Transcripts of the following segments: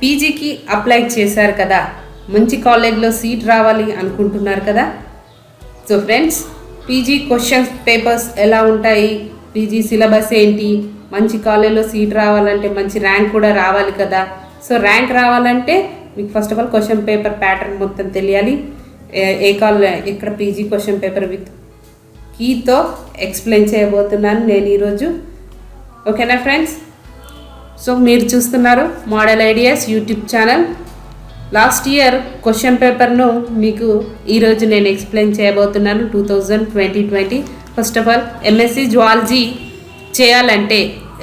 పీజీకి apply చేశారు కదా, మంచి కాలేజ్లో సీట్ రావాలి అనుకుంటున్నారు కదా. So friends, PG questions papers ఎలా ఉంటాయి, పీజీ సిలబస్ ఏంటి, మంచి కాలేజ్లో సీట్ రావాలంటే మంచి ర్యాంక్ కూడా రావాలి కదా. సో ర్యాంక్ రావాలంటే మీకు first of all question paper pattern మొత్తం తెలియాలి. ఏ ఇక్కడ పీజీ క్వశ్చన్ పేపర్ విత్ కీతో ఎక్స్ప్లెయిన్ చేయబోతున్నాను నేను ఈరోజు. ఓకేనా ఫ్రెండ్స్? సో మీరు చూస్తున్నారు model ideas YouTube channel. Last year question పేపర్ను మీకు ఈరోజు నేను ఎక్స్ప్లెయిన్ చేయబోతున్నాను 2020. First of all MSc zoology చేయాలంటే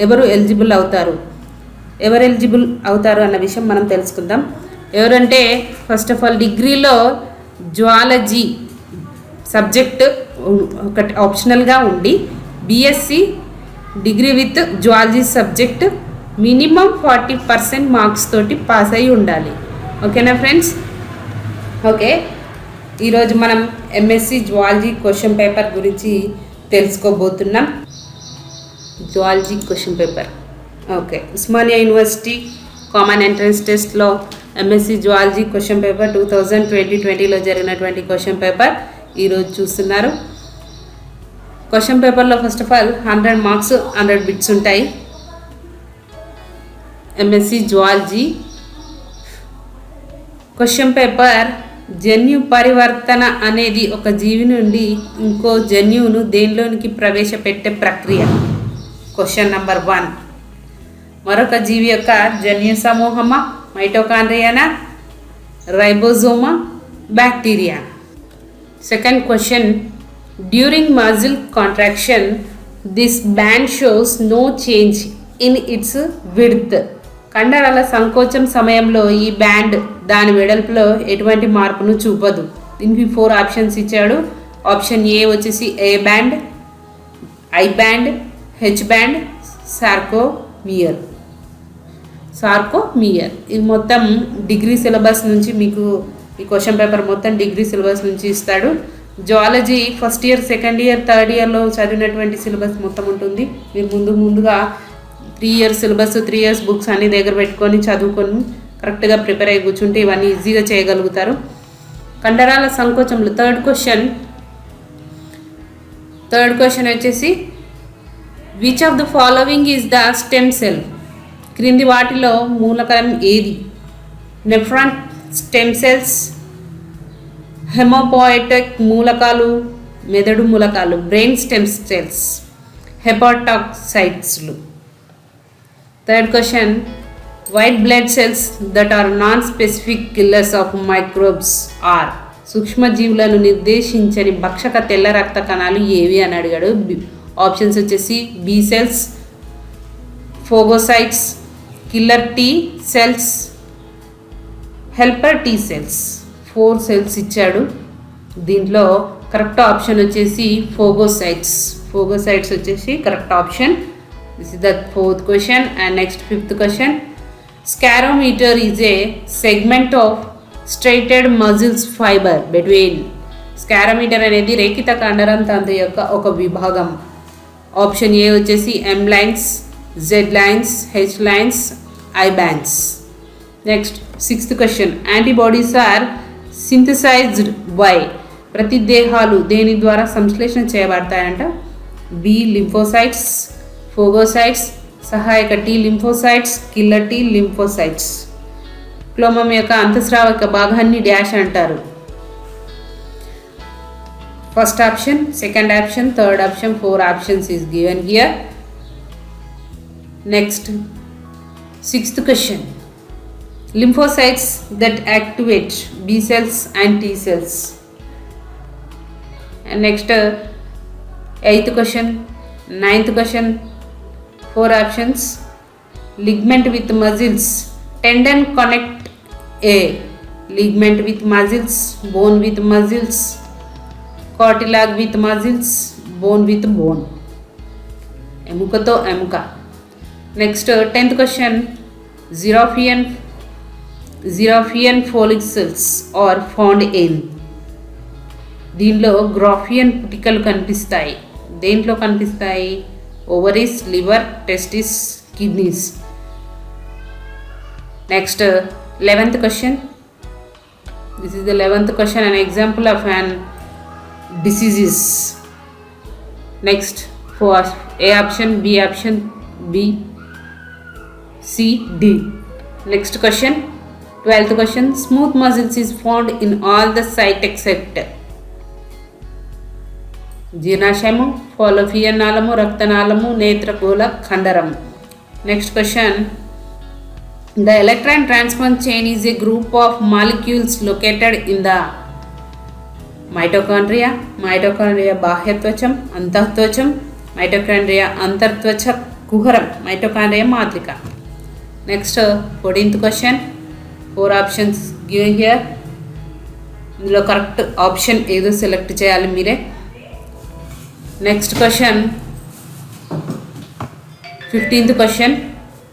ఎవరు ఎలిజిబుల్ అవుతారు అన్న విషయం మనం తెలుసుకుందాం. ఎవరంటే ఫస్ట్ ఆఫ్ ఆల్ డిగ్రీలో జువాలజీ సబ్జెక్ట్ ఒకటి ఆప్షనల్గా ఉండి BSc degree with zoology subject minimum 40% marks తోటి పాస్ అయి ఉండాలి. ఓకేనా ఫ్రెండ్స్? ఓకే, ఈరోజు మనం ఎంఎస్సి జువాలజీ క్వశ్చన్ పేపర్ గురించి తెలుసుకోబోతున్నాం. Zoology question paper okay, Osmania university common entrance టెస్ట్లో ఎంఎస్సి జువాలజీ క్వశ్చన్ పేపర్ 2020లో జరిగినటువంటి క్వశ్చన్ పేపర్ ఈరోజు చూస్తున్నారు. క్వశ్చన్ పేపర్లో first of all 100 marks 100 bits ఉంటాయి. ఎంఎస్సి జువాలజీ క్వశ్చన్ పేపర్ జన్యు పరివర్తన అనేది ఒక జీవి నుండి ఇంకో జన్యువును దేనిలోనికి ప్రవేశపెట్టే ప్రక్రియ. క్వశ్చన్ నెంబర్ 1, మరొక జీవి యొక్క జన్యు సమూహమా, మైటోకాండ్రియానా, రైబోజోమా, bacteria. Second question, during muscle contraction this band shows no change in its width. కండరాల సంకోచం సమయంలో ఈ బ్యాండ్ దాని వెడల్పులో ఎటువంటి మార్పును చూపదు. దీనికి 4 ఆప్షన్స్ ఇచ్చాడు. ఆప్షన్ ఏ వచ్చేసి A band, I band, H band, sarcomere. ఇది మొత్తం డిగ్రీ సిలబస్ నుంచి మీకు ఈ క్వశ్చన్ పేపర్ మొత్తం డిగ్రీ సిలబస్ నుంచి ఇస్తాడు. Zoology first year, second year, third ఇయర్లో చదివినటువంటి సిలబస్ మొత్తం ఉంటుంది. మీరు ముందుగా 3 ఇయర్స్ సిలబస్, 3 ఇయర్స్ బుక్స్ అన్ని దగ్గర పెట్టుకొని చదువుకొని కరెక్ట్గా ప్రిపేర్ అయ్యి కూర్చుంటే ఇవన్నీ ఈజీగా చేయగలుగుతారు. కండరాల సంకోచంలో థర్డ్ క్వశ్చన్ వచ్చేసి which of the following is the stem cell? క్రింది వాటిలో మూలకం ఏది? నెఫ్రాన్ స్టెమ్ సెల్స్, హెమోపోయిటిక్ మూలకాలు, మెదడు మూలకాలు, బ్రెయిన్ స్టెమ్ సెల్స్, హెపాటాక్సైట్స్లు. Third question, white blood cells that are non specific killers of microbes are. సూక్ష్మజీవులను నిర్దేశించని భక్షక తెల్ల రక్త కణాలు ఏవి అని అడిగాడు. ఆప్షన్స్ వచ్చేసి B cells, phagocytes, killer T cells, helper T cells. 4 cells ఇచ్చాడు. దీంట్లో కరెక్ట్ ఆప్షన్ వచ్చేసి ఫోగోసైట్స్ వచ్చేసి correct option. This is the 4th question. And next 5th question, sarcomere is a segment of striated muscles fibre between. స్కారోమీటర్ అనేది రేఖిత కండరం తంతు యొక్క ఒక విభాగం. ఆప్షన్ ఏ వచ్చేసి M lines, Z lines, H lines, I bands. Next 6th question, antibodies are synthesised by. ప్రతిదేహాలు దేని ద్వారా సంశ్లేషణ చేయబడతాయంట? బి లింఫోసైట్స్, ఫోగోసైట్స్, సహాయక T lymphocytes, killer T lymphocytes. క్లోమం యొక్క అంతఃస్రావక భాగాన్ని డాష్ అంటారు. First option, second option, third option, 4 options is given here. Next 6th question, lymphocytes that activate B cells and T cells. And next 8th question, 9th question, 4 options. Ligament with muscles, tendon connect A. Ligament with muscles, bone with muscles, cartilage with muscles, bone with bone. ఎముకతో ఎముక. Next 10th question, Graafian follicles are found in. దీనిలో Graafian పుటికలు కనిపిస్తాయి. దేంట్లో కనిపిస్తాయి? Ovaries, liver, testis, kidneys. Next 11th question. This is the 11th question, an example of an diseases. Next, for A option, B option, B, C, D. Next question, 12th question. Smooth muscles is found in all the site except జీర్ణాశయము, Fallopian నాళము, రక్తనాళము, నేత్రగోళ కండరము. Next question, the electron transport chain is a group of molecules located in the mitochondria. Mitochondria బాహ్యత్వచం, అంతఃత్వచం, mitochondria అంతర్త్వచ కుహరం, mitochondria మాత్రిక. Next 14th question, 4 options given here. ఇందులో correct option ఏదో select చేయాలి మీరే. Next question, 15th question.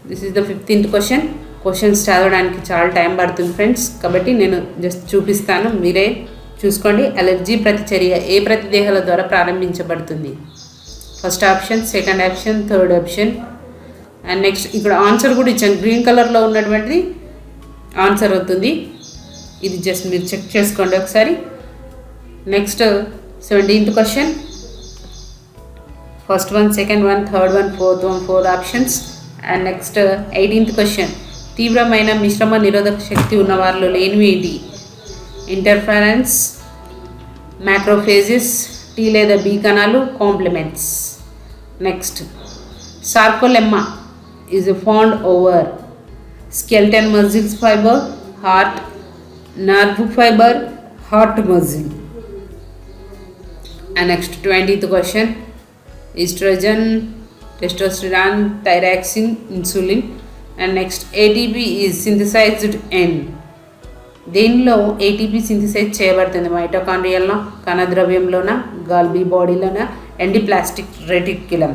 This is the 15th question. Questions చదవడానికి చాలా time పడుతుంది friends, కాబట్టి నేను జస్ట్ చూపిస్తాను, మీరే చూసుకోండి. అలర్జీ ప్రతిచర్య ఏ ప్రతిదేహాల ద్వారా ప్రారంభించబడుతుంది? First option, second option, third option. And next ఇక్కడ ఆన్సర్ కూడా ఇచ్చాను, గ్రీన్ కలర్లో ఉన్నటువంటిది ఆన్సర్ అవుతుంది. ఇది జస్ట్ మీరు చెక్ చేసుకోండి ఒకసారి. Next 17th question. First one, second one, third one, fourth one, 4 options. And next 18th question. తీవ్రమైన మిశ్రమ నిరోధక శక్తి ఉన్న వారిలో లేనివి ఏంటి? ఇంటర్ఫరెన్స్, మ్యాక్రోఫేజెస్, టీ లేదా బి కణాలు, complements. Next, sarcolemma is found over skeleton muscles fibre, heart, nerve fibre, heart muscle. And next 20th question. Oestrogen, testosterone, thyroxine, insulin. And next, ATP is synthesized in. దేనిలో ATP synthesise చేయబడుతుంది? మైటోకాండ్రియాలో, కణద్రవ్యంలోన, Golgi బాడీలోన, endoplasmic reticulum.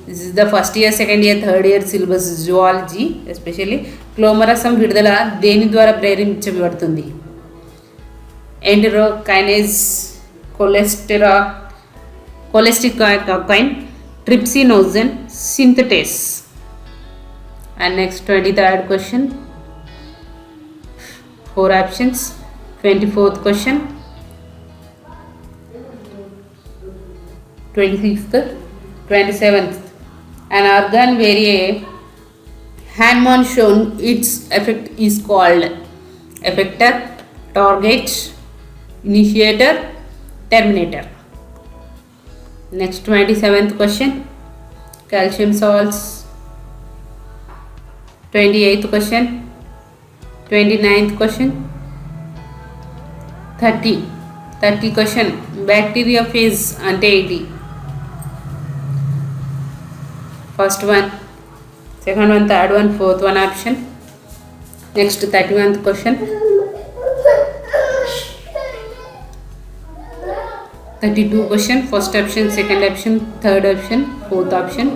This is the first year, second year, third year syllabus zoology especially. క్లోమరసం విడుదల దేని ద్వారా ప్రేరేపించబడుతుంది? ఎంటరోకైనేజ్, కొలెస్టికాకైన్, trypsinogen, synthetase. And next 23rd question, 4 options. 24th question, 26th, 27th. An organ where a hormone shown its effect is called effector, target, initiator, terminator. Next 27th question, calcium salts. 28th question, 29th question, 30 question, bacteriophage ante enti? First one, second one, third one, fourth one option. Next 31st question, 32 question, first option, second option, third option, fourth option.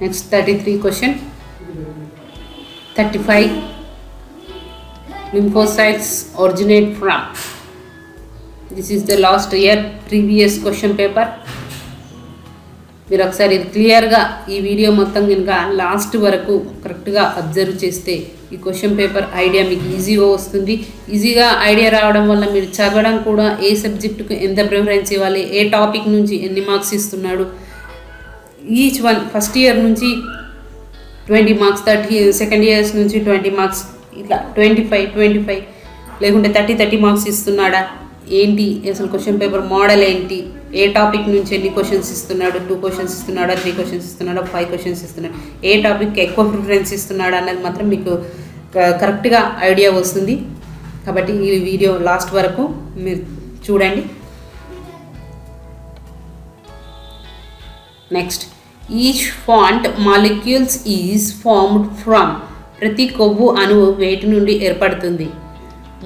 Next 33 question, 35 lymphocytes originate from. This is the last year previous question paper. మీరు ఒకసారి ఇది క్లియర్గా ఈ video మొత్తం కనుక last వరకు కరెక్ట్గా observe చేస్తే ఈ క్వశ్చన్ పేపర్ ఐడియా మీకు ఈజీగా వస్తుంది. ఈజీగా ఐడియా రావడం వల్ల మీరు చదవడం కూడా ఏ సబ్జెక్టుకు ఎంత ప్రిఫరెన్స్ ఇవ్వాలి, ఏ టాపిక్ నుంచి ఎన్ని మార్క్స్ ఇస్తున్నాడు, ఈచ్ వన్ ఫస్ట్ ఇయర్ నుంచి 20 మార్క్స్, 30 సెకండ్ ఇయర్స్ నుంచి 20 మార్క్స్, ఇట్లా 25 లేకుంటే 30 మార్క్స్ ఇస్తున్నాడా ఏంటి, అసలు క్వశ్చన్ పేపర్ మోడల్ ఏంటి, ఏ టాపిక్ నుంచి ఎన్ని క్వశ్చన్స్ ఇస్తున్నాడు, 2 క్వశ్చన్స్ ఇస్తున్నాడా, 3 క్వశ్చన్స్ ఇస్తున్నాడా, 5 క్వశ్చన్స్ ఇస్తున్నాడు, ఏ టాపిక్కి ఎక్కువ ప్రిఫరెన్స్ ఇస్తున్నాడు అన్నది మాత్రం మీకు కరెక్ట్గా ఐడియా వస్తుంది. కాబట్టి ఈ వీడియో లాస్ట్ వరకు మీరు చూడండి. Next, each font molecules is formed from. ప్రతి కొవ్వు అణువు వేటి నుండి ఏర్పడుతుంది?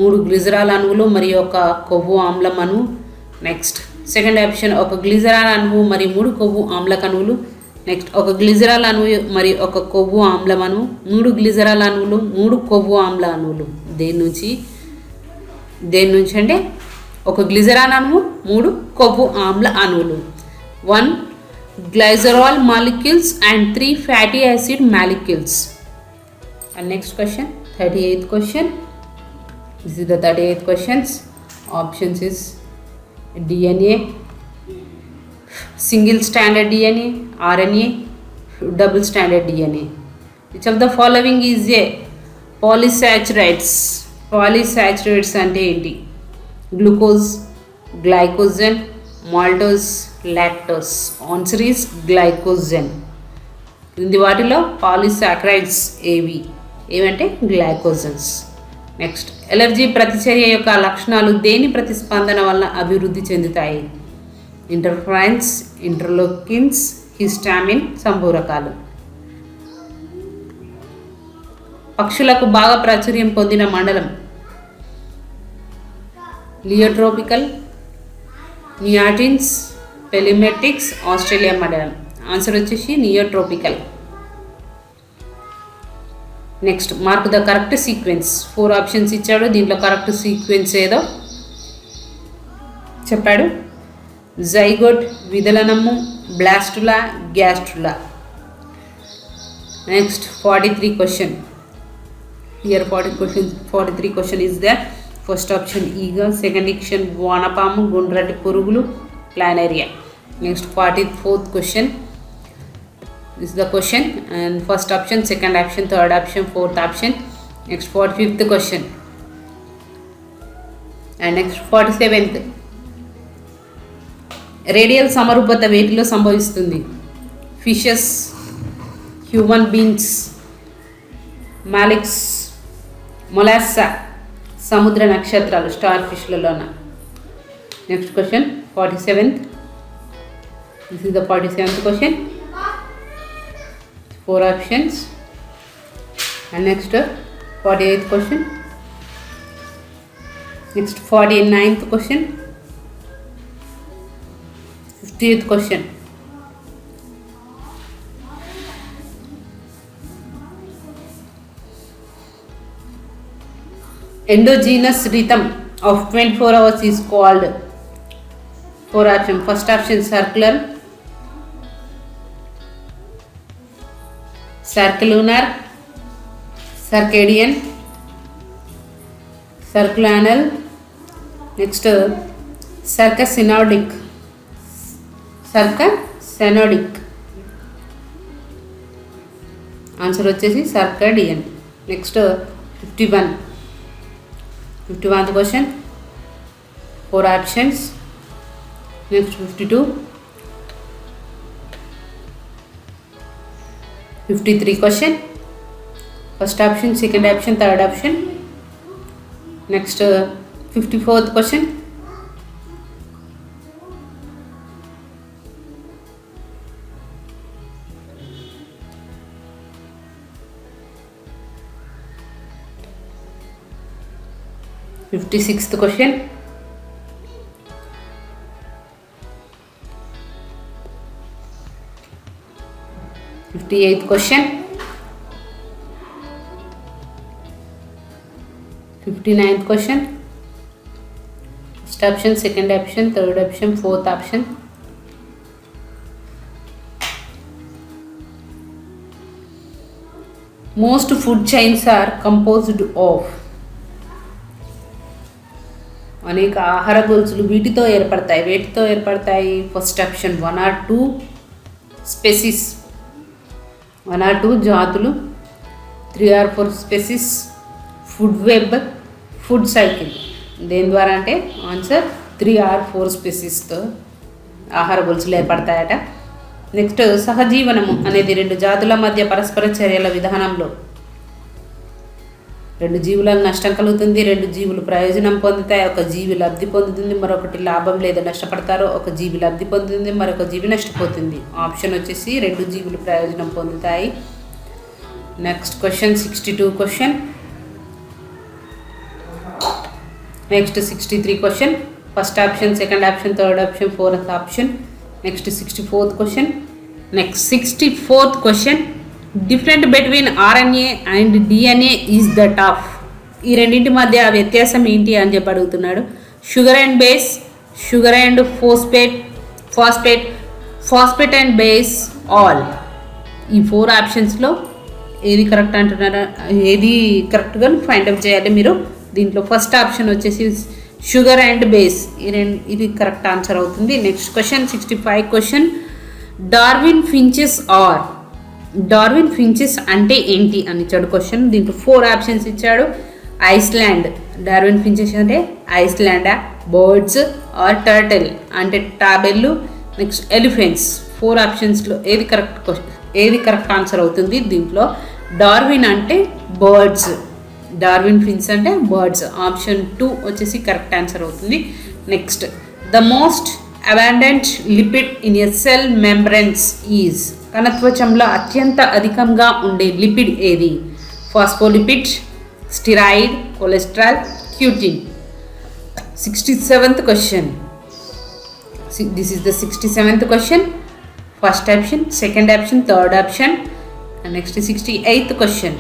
3 గ్లిజరాల్ అణువులు మరియు ఒక కొవ్వు ఆమ్లం అణువు. నెక్స్ట్ సెకండ్ ఆప్షన్, ఒక గ్లిజరాల్ అణువు మరియు 3 కొవ్వు ఆమ్లక అణువులు. నెక్స్ట్, ఒక గ్లిజరాల్ అణువు మరియు ఒక కొవ్వు ఆమ్లం అణువు. 3 గ్లిజరాల్ అణువులు, 3 కొవ్వు ఆమ్ల అణువులు. దేని నుంచి అంటే ఒక గ్లిజరాల్ అణువు, 3 కొవ్వు ఆమ్ల అణువులు. 1 glycerol molecules and 3 fatty acid molecules. And next question, 38th question. This is the 38th questions. Options is DNA, single stranded DNA, RNA, double stranded DNA. Which of the following is a polysaccharides? Polysaccharides అంటే ఏంటి? Glucose, glycogen, maltose, lactose. Answer is glycogen. క్రింది వాటిలో polysaccharides ఏవంటే గ్లైకోజన్స్. Next, allergy ప్రతిచర్య యొక్క లక్షణాలు దేని ప్రతిస్పందన వలన అభివృద్ధి చెందుతాయి? ఇంటర్ఫరెన్స్, ఇంటర్లోకిన్స్, హిస్టామిన్ సంపూరకాలు. పక్షులకు బాగా ప్రాచుర్యం పొందిన మండలం లియోట్రోపికల్, నియాటిన్స్, పెలిమెటిక్స్, ఆస్ట్రేలియా మండలం. ఆన్సర్ వచ్చేసి neotropical. Next, mark the correct sequence. 4 options ఇచ్చాడు, దీంట్లో కరెక్ట్ సీక్వెన్స్ ఏదో చెప్పాడు. జైగోట్, విదలనము, blastula, gastrula. Next 43 question. Here 43 question is there. First option eagle, second option వానపాము, గుండ్రటి పురుగులు, ప్లానేరియా. Next 44th question. This is the question, and first option, second option, third option, fourth option. Next 45th question, and next 47th. రేడియల్ సమరూపత వేటిలో సంభవిస్తుంది? Fishes, human beings, మాలిక్స్, మొలాస్సా, సముద్ర నక్షత్రాలు, స్టార్ ఫిష్లలోన. Next question 47th. This is the 47th question. 4 options. And next 48th question. Next 49th question. 50th question. Endogenous rhythm of 24 hours is called. 4 option. First option circular, circulunar, circadian, circadianal. Next circasynodic, circasynodic. Answer వచ్చేసి circadian. Next 51th question. 4 options. Next 52, 53 question. First option, second option, third option. Next 54th question. Fifty-sixth question. 58th question. 59th question. First option, second option, third option, fourth option. Most food chains are composed of. అనేక ఆహార గొలుసులు వీటితో ఏర్పడతాయి. వేటితో ఏర్పడతాయి? First option 1 or 2 species, 1 or 2 జాతులు, 3 or 4 species, food web, food cycle. దేని ద్వారా అంటే ఆన్సర్ 3 or 4 స్పెసిస్తో ఆహార గొలుసులు ఏర్పడతాయట. నెక్స్ట్ సహజీవనము అనేది 2 జాతుల మధ్య పరస్పర చర్యల విధానంలో 2 జీవులకు నష్టం కలుగుతుంది, 2 జీవులు ప్రయోజనం పొందుతాయి, ఒక జీవి లబ్ధి పొందుతుంది, మరొకటి లాభం లేదా నష్టపడతారు, ఒక జీవి లబ్ధి పొందుతుంది, మరొక జీవి నష్టపోతుంది. ఆప్షన్ వచ్చేసి 2 జీవులు ప్రయోజనం పొందుతాయి. Next question 62 question. Next 63 question. First option, second option, third option, fourth option. Next 64th question. Next 64th question. Different between RNA and DNA is that of. ఈ రెండింటి మధ్య వ్యత్యాసం ఏంటి అని చెప్పి అడుగుతున్నాడు. Sugar and base, sugar and phosphate and base, all. ఈ 4 ఆప్షన్స్లో ఏది కరెక్ట్ అంటున్నారా, ఏది కరెక్ట్గా ఫైండ్ అవుట్ చేయాలి మీరు. దీంట్లో ఫస్ట్ ఆప్షన్ వచ్చేసి షుగర్ అండ్ బేస్, ఇది కరెక్ట్ ఆన్సర్ అవుతుంది. Next question 65 question, Darwin finches అంటే ఏంటి అని ఇచ్చాడు క్వశ్చన్. దీంట్లో 4 ఆప్షన్స్ ఇచ్చాడు. ఐస్లాండ్, డార్విన్ ఫించెస్ అంటే ఐస్లాండా, బర్డ్స్ ఆర్ టర్టిల్ అంటే టాబెల్లు, నెక్స్ట్ ఎలిఫెంట్స్. 4 ఆప్షన్స్లో ఏది కరెక్ట్ ఆన్సర్ అవుతుంది. దీంట్లో డార్విన్ అంటే బర్డ్స్, డార్విన్ ఫిన్స్ అంటే బర్డ్స్, ఆప్షన్ 2 వచ్చేసి కరెక్ట్ ఆన్సర్ అవుతుంది. Next, the most abundant lipid in a cell membranes is, కణత్వచంలో అత్యంత అధికంగా ఉండే లిపిడ్ ఏది? Phospholipid, steroid, cholesterol, cutin. 67th question, this is the 67th question. First option, second option, third option. And next 68th question,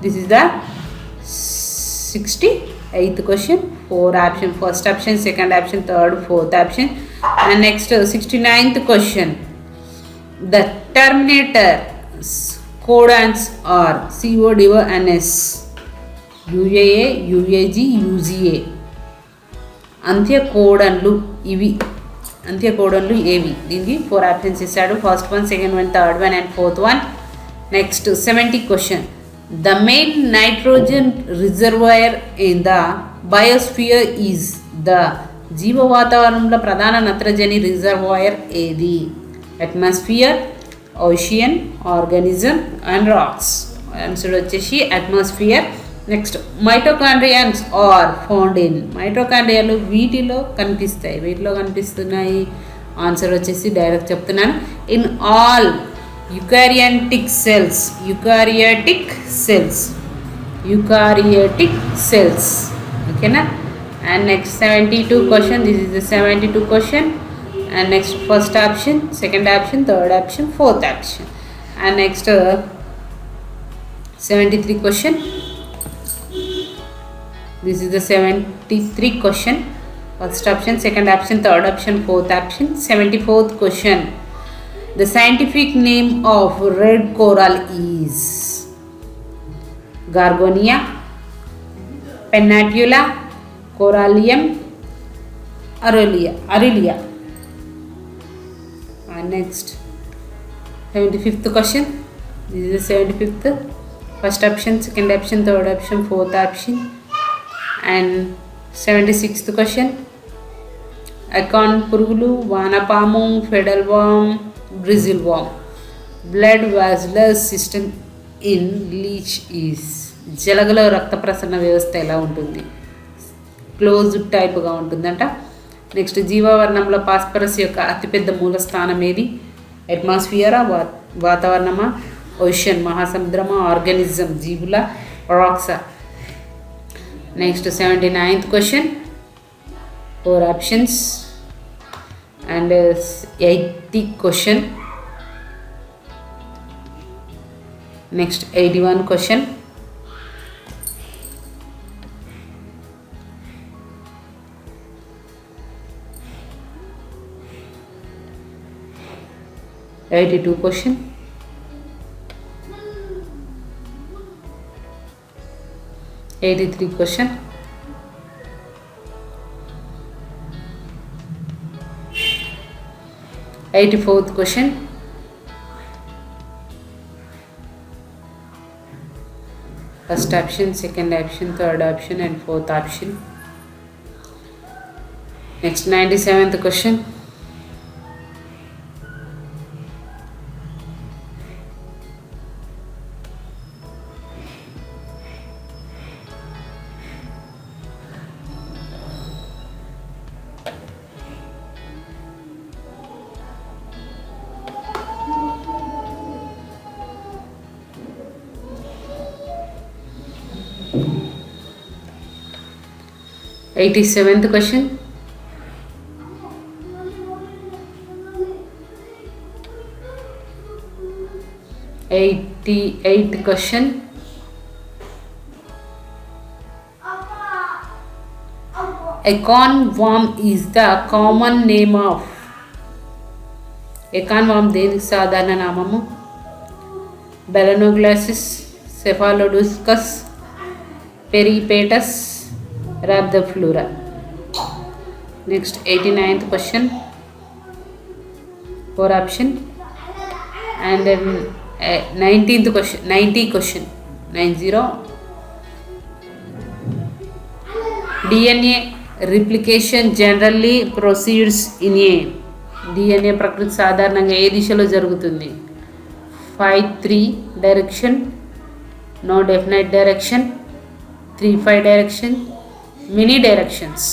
this is the 68th question. 4 option, first option, second option, third, fourth option. And next 69th question, the terminator codons are CODONS, UAA, UAG, UGA. అంత్యకోడన్లు ఏవి? దీనికి 4 options ఇస్తాడు. First one, second one, third one and fourth one. Next 70 question, the main nitrogen reservoir in the biosphere is the, జీవ వాతావరణంలో ప్రధాన నత్రజని reservoir ఏది? Atmosphere, ocean, organism and rocks. Answer వచ్చేసి atmosphere. Next, mitochondrions are found in, మైటోకాండ్రియాలు వీటిలో కనిపిస్తున్నాయి. Answer వచ్చేసి డైరెక్ట్ చెప్తున్నాను, ఇన్ ఆల్ eukaryotic cells. ఓకేనా? And next 72 question, this is the 72 question. And next first option, second option, third option, fourth option. And next 73 question, this is the 73 question. First option, second option, third option, fourth option. 74th question, the scientific name of red coral is Gorgonia, Pennatula, Corallium, Aurelia. And next 75th question, this is the 75th. First option, second option, third option, fourth option. And 76th question, acorn పురుగులు, వానపాము, ఫెడల్ worm, Brazil worm. Blood vascular system in leech is, జలగలో రక్త ప్రసరణ వ్యవస్థ ఎలా ఉంటుంది? Closed టైప్గా ఉంటుందంట. నెక్స్ట్, జీవావరణంలో ఫాస్ఫరస్ యొక్క అతిపెద్ద మూల స్థానం ఏది? అట్మాస్ఫియరా, వాతావరణమా, ఓషన్ మహాసముద్రమా, ఆర్గానిజం జీవుల, రాక్సా. Next 79th question, 4 options. And 80 question. Next 81 question. Eighty-two question. 83 question. 84th question. First option, second option, third option and fourth option. Next 97th question. Eighty-seventh question. 88th question. Acorn worm is the common name of. Acorn worm దేనికి సాధారణ నామము? Balaenoglossus, Cephalodiscus, Peripatus, Rhabdoflora. Next 89th question, 4 option. And then 19th question, 90 question, 90. DNA replication generally proceeds in a DNA ప్రకృతి సాధారణంగా ఏ దిశలో జరుగుతుంది? 5-3 direction, no definite direction, 3-5 direction, many directions.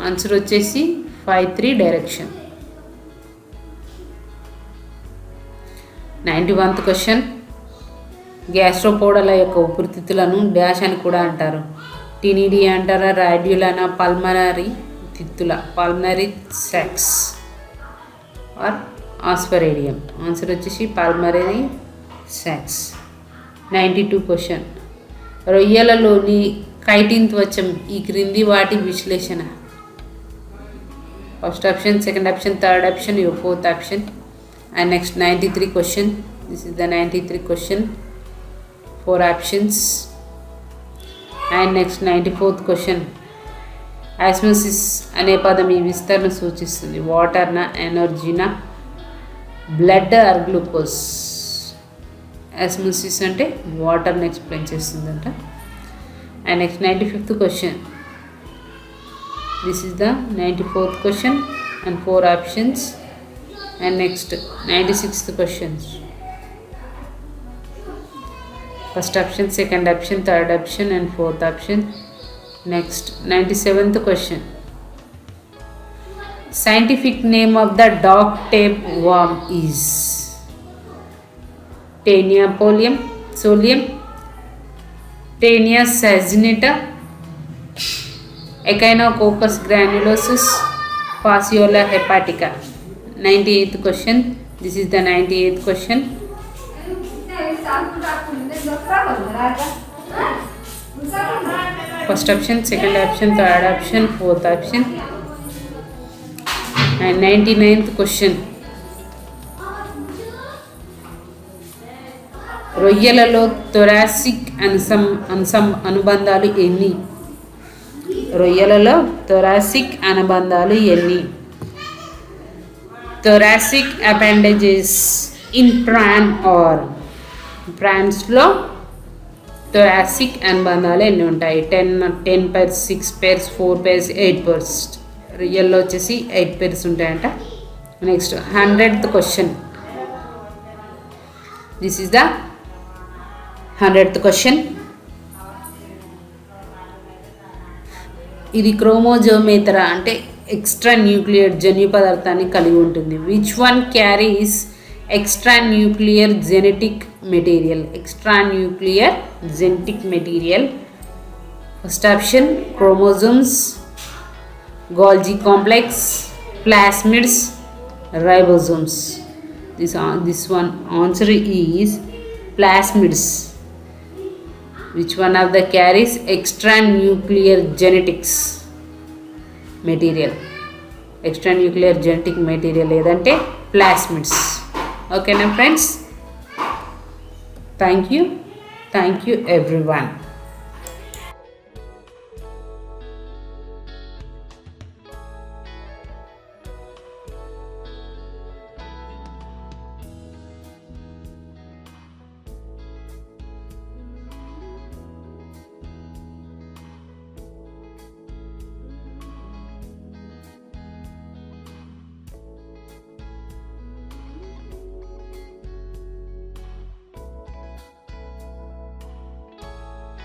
Answer వచ్చేసి 5-3 direction. 91th question, గ్యాస్ట్రోపోడల యొక్క ఊపిరితిత్తులను dash అని కూడా అంటారు. టినిడి అంటారా, రాడ్యులానా, పల్మనరీ తిత్తుల, పల్మనరీ సాక్స్ ఆర్ ఆస్పరేడియం. ఆన్సర్ వచ్చేసి పల్మనరీ సాక్స్. 92 క్వశ్చన్, రొయ్యలలోని కైటిన్ త్వచం ఈ క్రింది వాటి విశ్లేషణ. First option, second option, third option, your fourth option. And next 93 question, this is the 93 question, 4 options. And next 94th question, osmosis అనే పదం ఈ విస్తరణ సూచిస్తుంది. వాటర్నా, ఎనర్జీనా, బ్లడ్ ఆర్ గ్లూకోజ్. ఆస్మోసిస్ అంటే వాటర్ని ఎక్స్ప్లెయిన్ చేస్తుందంట. And next 95th question, this is the 94th question and 4 options. And next 96th questions, first option, second option, third option and fourth option. Next 97th question, scientific name of the dog tapeworm is Taenia solium, Taenia saginata, Echinococcus granulosus, Fasciola hepatica. 98th question, this is the 98th question. First option, second option, third option, fourth option. And 99th question, రొయ్యలలో thoracic అనుబంధాలు ఎన్ని? రొయ్యలలో thoracic అనుబంధాలు ఎన్ని? Thoracic appendages in prawn are ప్రాన్స్లో thoracic అనుబంధాలు ఎన్ని ఉంటాయి? 10 pairs, 6 pairs, 4 pairs, 8 pairs. రియల్లో వచ్చేసి 8 pairs ఉంటాయంట. Next 100th question, this is the 100th question. ఇది క్రోమోజోమేతర అంటే ఎక్స్ట్రా న్యూక్లియర్ జన్యు పదార్థాన్ని కలిగి ఉంటుంది. Which one carries extra nuclear genetic material? Extra nuclear genetic material. First option, chromosomes, గోల్జీ complex, plasmids, ribosomes. This one answer is plasmids. Which one of the carries extra nuclear genetics material? Extra nuclear genetic material ఏదంటే plasmids. ఓకేనా friends? Thank you everyone.